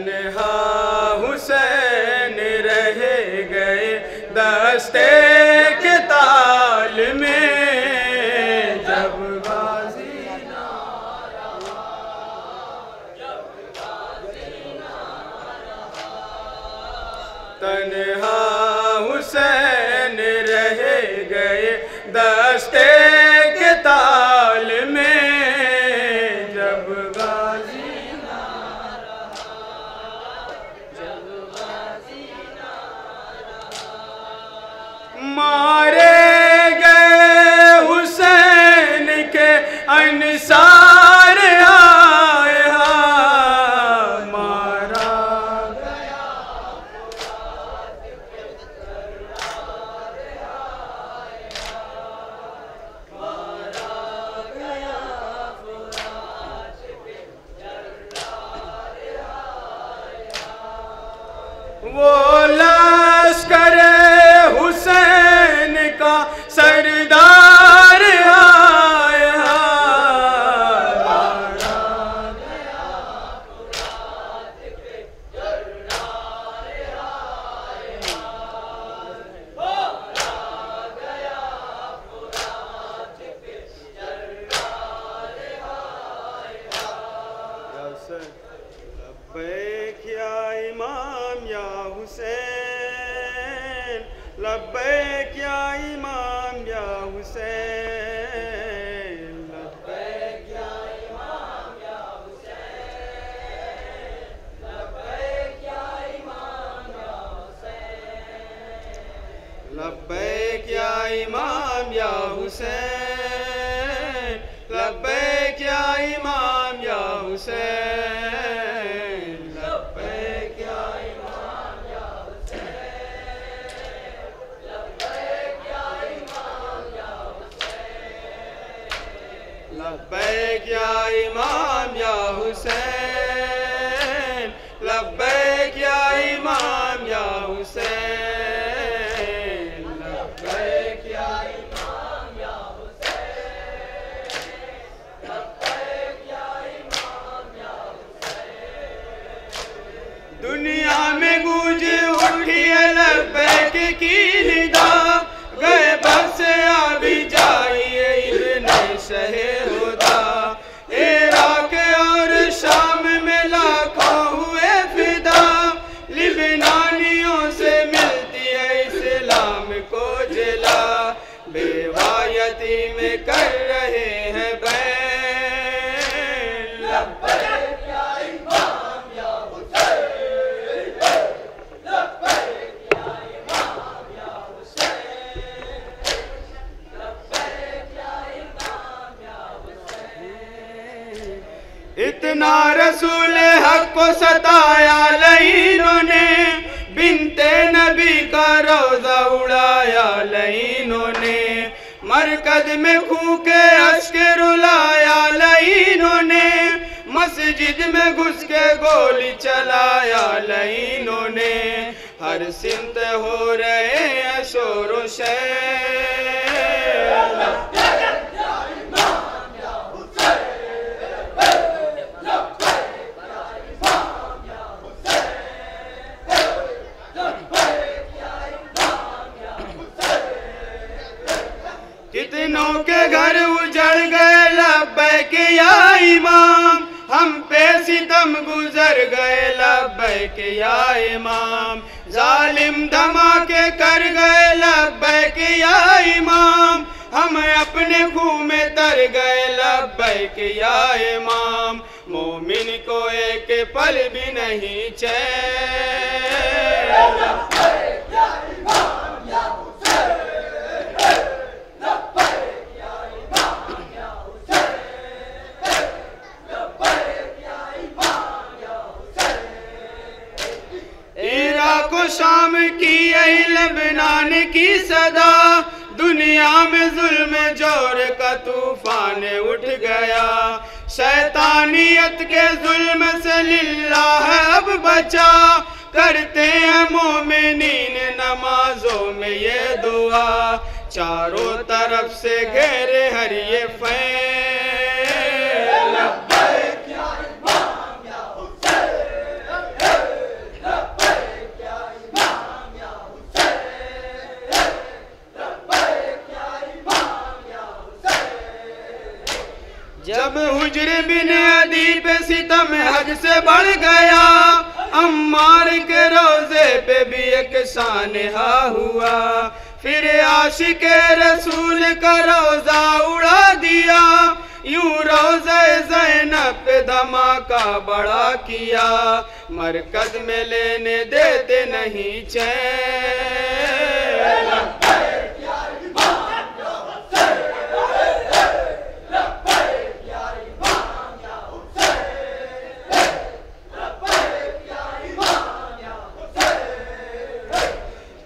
तन्हा हुसैन रह गए दस्ते के ताल में, जब गाजी ना रहा, जब गाजी ना रहा। तन्हा हुसैन रह गए दस्ते के ताल में, जब गाजी ना रहा, जब गाजी ना रहा। मारे गए हुसैन के अंसार आए, मारा गया फुरात पे तर्रार आए, मारा गया फुरात पे तर्रार आए। वो लश्कर हुसैन का सरदार आया, मारा गया फुरात पे तर्रार आया, मारा गया फुरात पे तर्रार आया। लब्बैक या इमाम या हुसैन, लब्बैक या इमाम या हुसैन, लब्बैक या इमाम या हुसैन, लब्बैक या इमाम या हुसैन, लब्बैक या इमाम या हुसैन, लब्बैक या इमाम या हुसैन, लब्बैक या इमाम या हुसैन, लब्बैक या इमाम या हुसैन, लब्बैक या इमाम या हुसैन, लब्बैक या इमाम या हुसैन, लब्बैक या इमाम या हुसैन, लब्बैक या इमाम या हुसैन। दुनिया में गूंज उठी है लब्बैक की निदा, गए बस अभी जाइए इब्ने शहे हुदा। इराक और शाम में लाखों हुए फिदा, लिबनानियों से मिलती है इस्लाम को जिला। बेवा यतीम कर रहे हैं बैन, लब्बैक या इमाम या हुसैन, लब्बैक या इमाम या हुसैन, लब्बैक या इमाम या हुसैन। इतना रसूल हक को सताया लईनों ने, बिनते नबी का रोजा उड़ाया लईनों ने। मरकज में फूके अश्के रुलाया लईनों ने, मस्जिद में घुस के गोली चलाया लईनों ने। हर सिमत हो रहे हैं शोर शैर, लब्बैक या इमाम या हुसैन, लब्बैक या इमाम या हुसैन, लब्बैक या इमाम या हुसैन। कितनों के घर उजड़ गए लब्बैक या इमाम, हम पे सितम गुजर गए लब्बैक या इमाम। जालिम धमाके कर गए लब्बैक या इमाम, हम अपने खूह में तर गए लब्बैक या इमाम। मोमिन को एक पल भी नहीं चैन, लब्बैक या इमाम या हुसैन, लब्बैक या इमाम या हुसैन, लब्बैक या इमाम या हुसैन। इराक व शाम की यही लेबनान की सदा, दुनिया में जुल्म जोर का तूफान उठ गया। शैतानियत के जुल्म से लिल्लाह अब बचा, करते हैं मोमिनीन नमाजों में ये दुआ। चारों तरफ से घेरे हर ये फैल, लब्बैक या इमाम या हुसैन, अब हुज्र बिन अदी पे सितम हद से बढ़ गया, अम्मार के रोजे पे भी एक सानहा हुआ। फिर आशिक रसूल का रोजा उड़ा दिया, यूं रोज़े ज़ैनब पे धमाका बड़ा किया। मरकज में लेने देते नहीं चैन,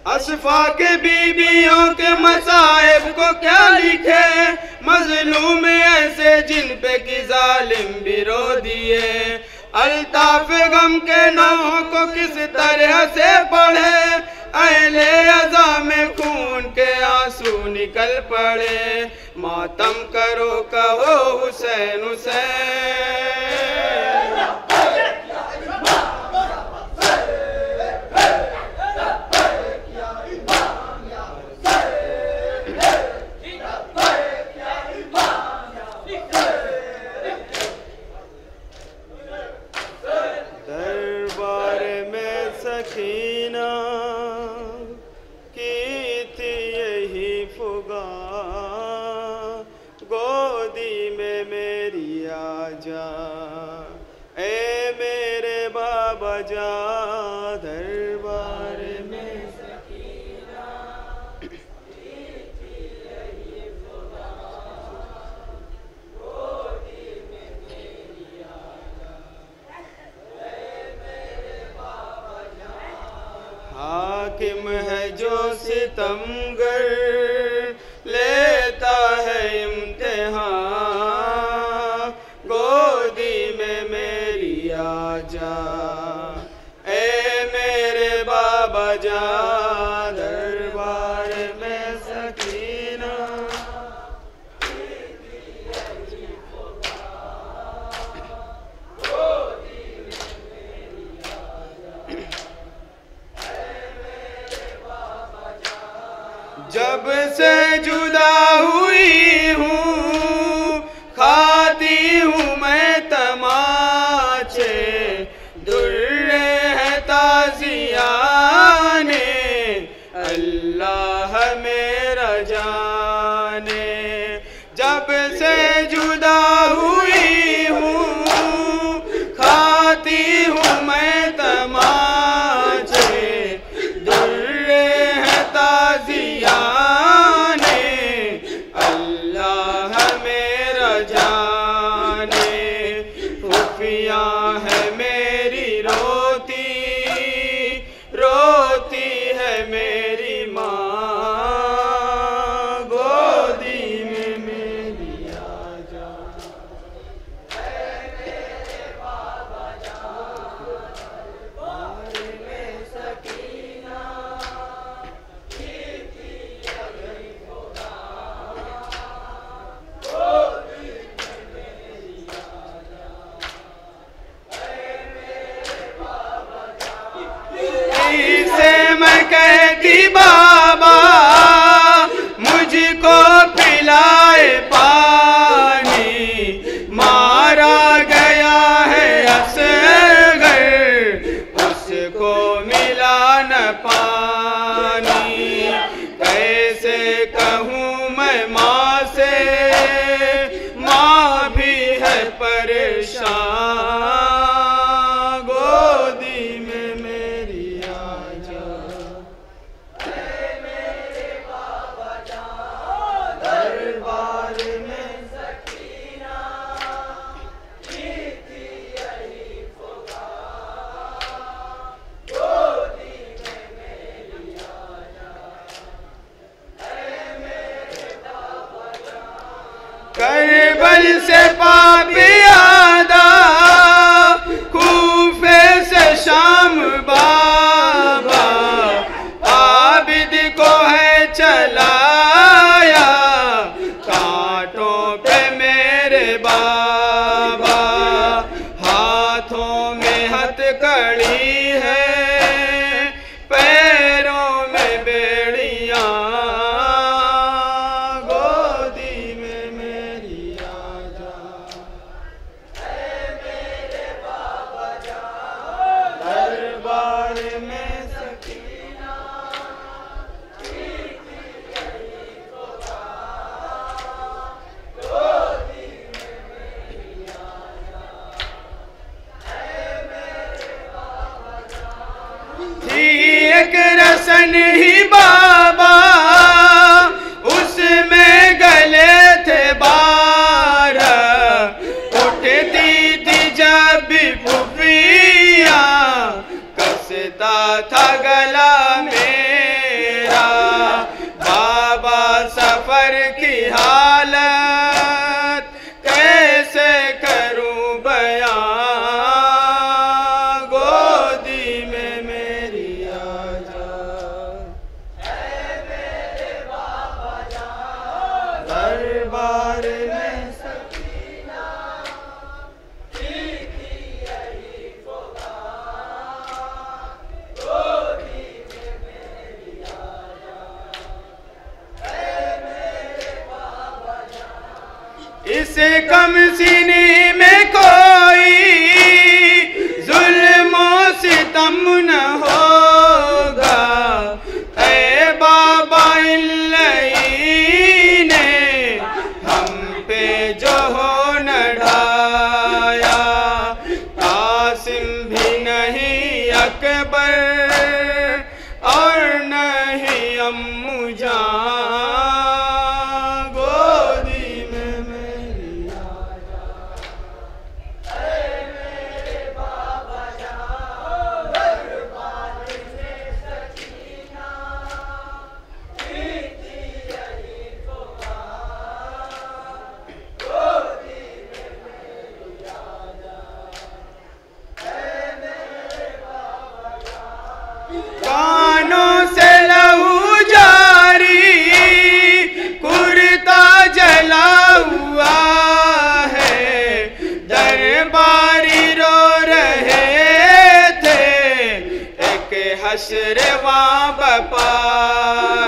असफा के बीबियों के मसाइब को क्या लिखे, मजलूम ऐसे जिन पे की जालिम भी रो दिए। अल्ताफ गम के नाहों को किस तरह से पढ़े, अहले अज़ा में खून के आंसू निकल पड़े। मातम करो कहो हुसैन हुसैन, गोदी में मेरी आजा, ए मेरे बाबा जा, दरबार में सकीना थी यही खुदा, गोदी में मेरी आजा, ए मेरे बाबा जा। हाकिम है जो सितमगर लेता है इम्तिहान, गोदी में मेरी आजा, ए मेरे बाबा जा, दरबार में सकीना गोदी में मेरी आजा, ए मेरे बाबा जा। जब से जुदा हुई हूँ खाती हूँ मैं तमाचे, दुर्रे है ताजियाने, अल्लाह मेरा जाने। जब से जुदा हुई हूँ खाती हूँ मैं तमाचे, दुर्रे है ताजियाने, खुफिया है मेरी रोती, रोती है मेरी माँ, गोदी में मेरी आजा, ऐ मेरे बाबा जान, दरबार में सकीना थी यही खुदा, गोदी में मेरी आजा, से मैं कहती बाबा मुझको पिलाए पानी, मारा गया है असगर उसको मिला न पानी। कैसे कहूँ मैं माँ से, माँ भी है परेशान, गोदी में मेरी आजा, ऐ मेरे बाबा जान, दरबार में सकीना थी यही खुदा, गोदी में मेरी आजा, ऐ मेरे बाबा जान। करबल से पापी आदा, कूफे से शाम बाबा, आबिद को है चलाया, कांटों पे मेरे बाबा, हाथों में हथकड़ी है, पैरों में बेड़ियां, गोदी में मेरी आजा, बदन ही बाबा, उसमें गले थे बार, उठती थी जब भी फुफिया, कसता था गला मेरा। बाबा सफर की हालत कैसे करूं बयां, गोदी में मेरी आजा, ऐ मेरे बाबा जान, दरबार में सकीना, थी यही पुकार, गोदी में मेरी आजा, ऐ मेरे बाबा जान। इस कम सीने में कोई जुल्म सितम न होगा, ऐ बाबा इल्लई ने हम पे जो हो न ढाया। कासिम भी नहीं अकबर और नहीं अम्मू जान, गोदी में मेरी आजा, ऐ मेरे बाबा जान, दरबार में सकीना, थी यही पुकार, गोदी में मेरी आजा, ऐ मेरे बाबा जान। कानों से लहू जारी, कुर्ता जला हुआ है, दरबारी रो रहे थे, एक हश्र वहाँ बपा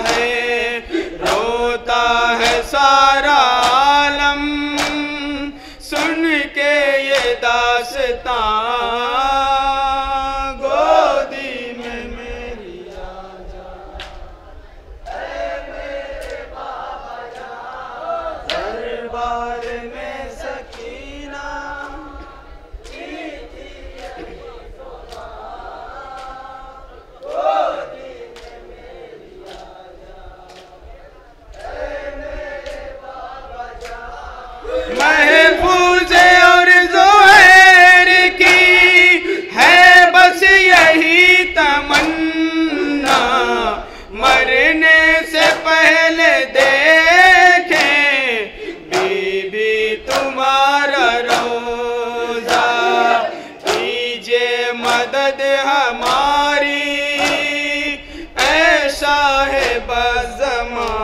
है, रोता है सारा आलम सुन के ये दास्तां, गोदी में मेरी आजा, ऐ मेरे बाबा जान, दरबार में सकीना, थी यही पुकार, गोदी में मेरी आजा, ऐ मेरे बाबा जान। महफूज और ज़ोहैर की है बस यही तमन्ना, मरने से पहले देखें बीबी तुम्हारा रोजा, कीजिए मदद हमारी, ऐसा है बज़मां,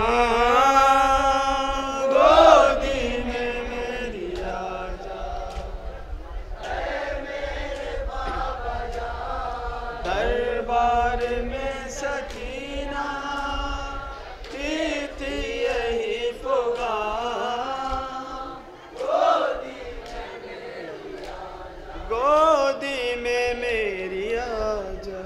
गोदी में मेरी आजा, ऐ मेरे बाबा जान, दरबार में सकीना, थी यही पुकार, गोदी में मेरी आजा, गोदी में मेरी आजा।